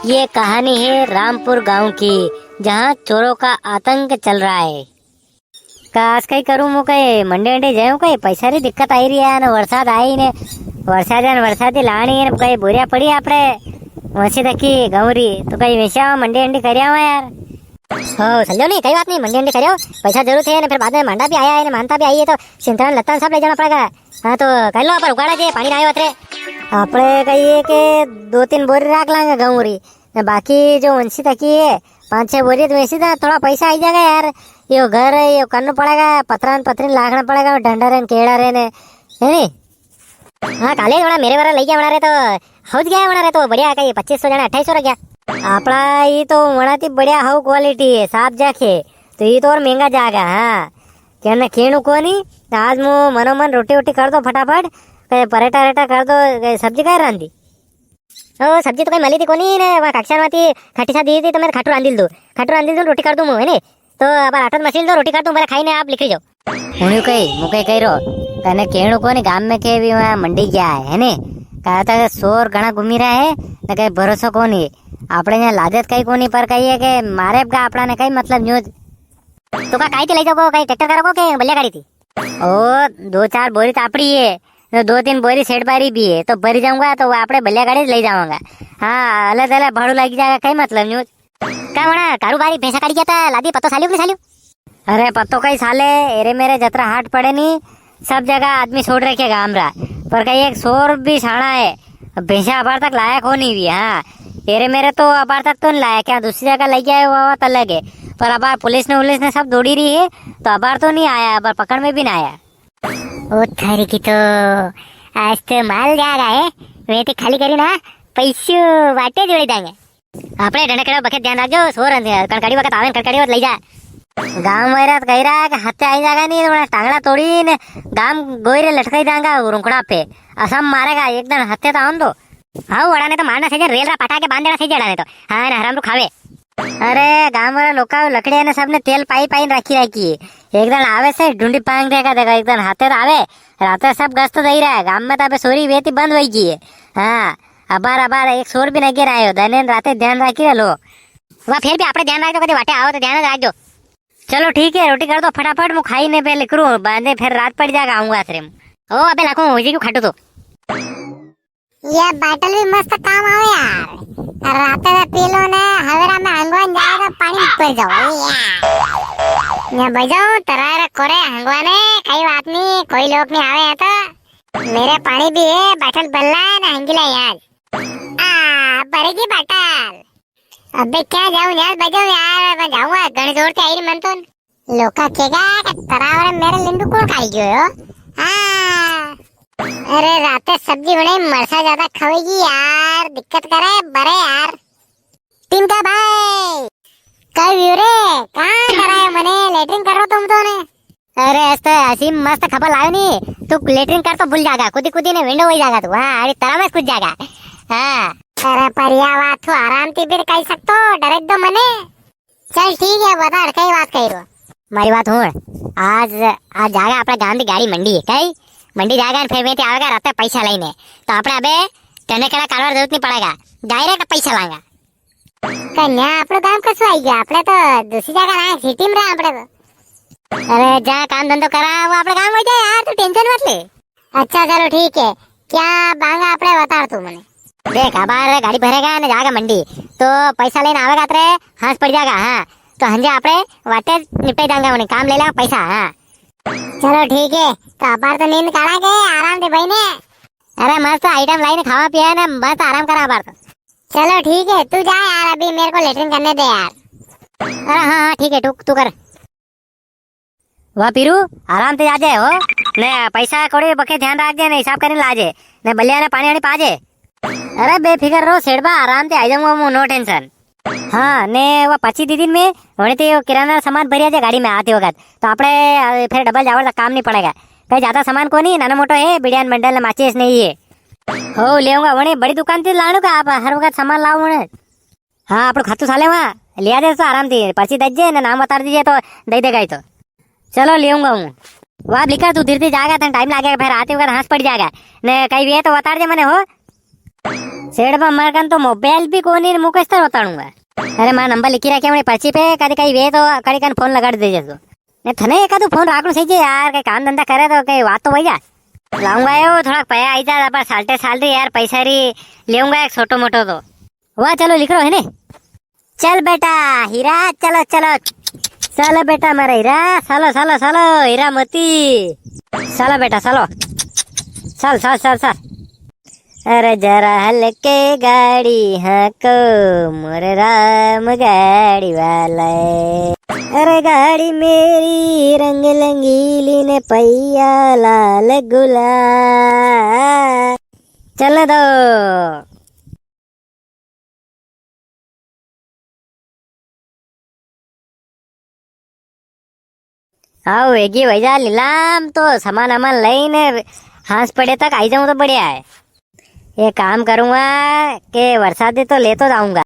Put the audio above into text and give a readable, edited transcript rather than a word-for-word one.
ये कहानी है रामपुर गांव की, जहां चोरों का आतंक चल रहा है। काश कई करूं मु कई मंडे अंडे जाऊं कई पैसा री दिक्कत आई रही है ने वरसाद आई ने वरसादी लाणी ने कई बोरिया पड़ी आपड़े वैसे देखी गौरी तो कई वैसा मंडे अंडे करया हुआ यार। हो समझो नहीं, कई बात नहीं, मंडे अंडे करो, पैसा जरूर है ने फिर बाद में मंडा भी आया है ने मानता भी आई है तो सिंतरण लत्ता सब ले जाना पड़ेगा। हाँ तो कर लो पर उगाड़ा के पानी ना आयो अतरे आपड़े कहिए के 2-3 बोरी रख लांगे गौरी ने बाकी जो वंशी तकी है 5-6 बोरी तो वैसे था थोड़ा पैसा आई जाएगा यार। यो घर है यो करना पड़ेगा, पतरन लाखना पड़ेगा, डंडा रे केड़ा रे ने है नी। हाँ काले बड़ा मेरे वाला ले गया बना रहे तो हो गया बना रहे तो बढ़िया कहीं 2500 जना 2800 रह गया आपड़ा। ये तो वनाती बढ़िया हाउ क्वालिटी है साफ जाके तो ये तो और महंगा जाएगा। हाँ क्या खेणु को नहीं आज मु मनोमन रोटी कर दो फटाफट, परेटा रेटा कर दो, सब्जी क्या रांधी ओ सब्जी तो कहीं मली थी कोनी ने वहाँ कक्षा में खट्टी सा दी थी तो मैं खट्टू रांधी दूँ रोटी कर दूँ है नी तो अब आटा मशीन दो रोटी कर दूँ मेरा खाई ने आप लिख लीजिए। हूँ कही मुके कही रो कने केणु को नहीं गाम में के भी वहाँ मंडी गया है नी कहा था शोर घना घूमी रहा है न कहीं भरोसा को नहीं आपने यहाँ लादत कहीं को नहीं पर कही है कि मारे का आपड़ा ने कहीं मतलब न्यूज तो का काई ले जाओ कहीं ट्रैक्टर करो के बलिया गाड़ी थी ओ 2-4 बोरी तापड़ी है तो 2-3 बोरी सेठ बारी भी है तो भरी जाऊंगा तो आपड़े बलिया गाड़ी ले जाऊंगा। हाँ अलग अलग भाड़ू लग जाएगा कहीं मतलब न्यूज क्या बना कारोबारी पैसा काटी जाता है लादी पत्तो सालियो कि सालियो अरे पत्तो कई साले एरे मेरे जतरा हाट पड़े नहीं सब जगह आदमी छोड़ रखेगा हमरा पर कहीं एक शोर भी छाना है भैंसा अबार तक लायक हो नहीं भी। हाँ एरे मेरे तो अबार तक तो नहीं लाया क्या दूसरी जगह लग गया है वो बात अलग है पर अबार पुलिस ने सब दौड़ी रही है तो अबार तो नहीं आया, अबार पकड़ में भी ना आया। ओ थारी की तो आज तो माल जा रहा है वे तो खाली करी ना पैसे वाटे जोड़े देंगे आपने डंडे बखेत ध्यान रखो सोर कड़कड़ी वक्त आवे कड़कड़ी ले जा गांव में कह रहा है कि हत्या आई जाएगा नहीं तो टांगड़ा तोड़ी ने गांव गोयरे लटकाई जाएगा रुकड़ा पे असम मारेगा एकदम हत्या तो आन दो। हाँ वड़ाने तो मारना सही रेल पटा के बांध देना सही जड़ाने तो हाँ ना हराम तो खावे। अरे गांव वाले लोग लकड़िया ने सबने तेल पाई रखी एकदम आवे से ढूंढी पांग देगा देखा एकदम हाथे तो आवे रात सब गस्त दे रहा है गांव में तो अबे सोरी वेती बंद हुई की है। हाँ अबार एक शोर भी नहीं गिरा है दिन रात ध्यान रखी लो वह फिर भी आपने ध्यान रख दो कभी वाटे आओ तो ध्यान रख दो। चलो ठीक है रोटी कर दो फटाफट मुँह खाई ने पहले करूँ बांधे फिर रात पड़ जाएगा आऊंगा आश्रे में। ओ अबे लाखों हो जी क्यों खाटू तो ये बाटल भी मस्त काम आवे यार रात में पी लो ने हवेरा में हंगवान जाएगा पानी पर जाओ ये बजाओ तरार कोरे हंगवाने कई बात नहीं कोई लोग नहीं आवे है तो मेरे पानी भी है बाटल बल्ला है ना हंगिला यार बड़ेगी बाटल अबे क्या जाऊं यार बजाओ यार मैं जाऊंगा गण जोड़ के आई मन तो लोका केगा तरावर मेरे लिंडू कौन खाई गयो। हाँ अरे रात सब्जी बनाई मरसा ज्यादा खावेगी यार दिक्कत करे बरे यार टिंका भाई कल रे कहाँ कराए मने लेटरिन करो तुम तो ने अरे ऐसे असीम मस्त खबर लायो नी तू लेटरिन कर तो भूल जाएगा खुदी ने विंडो हो जाएगा तू। हाँ अरे तरह में कुछ जाएगा। हाँ अरे परिया तू आराम से फिर कह सकतो डायरेक्ट दो मने चल ठीक है बता कई बात कही रो मारी बात हूँ आज जाएगा अपने गांव की गाड़ी मंडी है कई मंडी जाएगा फिर मैं आएगा रात पैसा लेने तो अपने अबे टने कड़ा कारवार जरूरत नहीं पड़ेगा डायरेक्ट पैसा लाएगा कन्या अपने गांव कसो आई गया अपने तो दूसरी जगह ना सिटी में रहा अपने तो अरे जहाँ काम धंधो करा वो अपने गांव हो जाए यार तू टेंशन मत ले। अच्छा चलो ठीक है क्या बांगा अपने बता तू मने देख अबार गाड़ी भरेगा ना जाएगा मंडी तो पैसा लेने आवेगा तेरे हाथ पड़ जाएगा। हाँ तो हंजे अपने वाटे निपटे जाएंगे उन्हें काम ले लेगा पैसा। हाँ चलो ठीक है तो अबार तो नींद काढ़ा के आराम दे भाई ने अरे मस्त आइटम लाइन खावा पिया ना मस्त आराम करा अबार तो चलो ठीक है तू जा यार अभी मेरे को लेटरिन करने दे यार। अरे हाँ ठीक है तू कर वह पीरू आराम से जाजे हो ने पैसा कोड़ी बके ध्यान रख दे हिसाब करने लाजे ने बलिया ने पानी पाजे। अरे बेफिक्र रहो सेठबा आराम से आ जाऊंगा नो टेंशन। हाँ ने वो 25 दिन में होने तो किराना सामान भरिया जाए गाड़ी में आते वक्त तो आपने फिर डबल जावर का काम नहीं पड़ेगा कहीं ज्यादा सामान को नहीं नाना मोटो है बिड़ियान बंडल माचिस नहीं है हो लेऊंगा वने बड़ी दुकान से लाणू का आप हर वक्त सामान लाओ वने। हाँ आप खातू साले वहाँ लिया दे तो आराम से पर्ची दीजिए ना नाम बता दीजिए तो दे देगा ही तो चलो लेऊंगा हूँ वहाँ लिखा तू धीरे जाएगा तो टाइम लगेगा फिर आते वक्त हंस पड़ जाएगा ने कहीं भी है तो बता दे मैंने हो सेठ पर हमारे कन तो मोबाइल भी कोनी मुँह कैसे बताऊंगा। अरे मां नंबर लिखी रखे हमने पर्ची पे, कभी कहीं वे तो कड़ी कन फोन लगा दे जो ने थने एकादू फोन राखणो सही यार, कई काम धंधा करे तो कई बात तो भैया लाऊंगा यो थोड़ा पया आई जा पर साल्टे साल यार पैसा री लेऊंगा एक छोटो मोटो तो वाह। चलो लिख लो है ने। चल बेटा हीरा चलो चलो चलो बेटा मेरा हीरा चलो चलो चलो हीरा मोती चलो बेटा चलो चल चल चल चल। अरे जरा हल्के गाड़ी हाँ को मोरे राम गाड़ी वाला। अरे गाड़ी मेरी रंग रंगीली ने पहिया लाल गुला चल दो। आओ वेगी भैया लीलाम तो सामान वामान लईने हाथ पड़े तक आई जाऊं तो बढ़िया है। ये काम करूंगा कि बरसात तो ले तो जाऊंगा।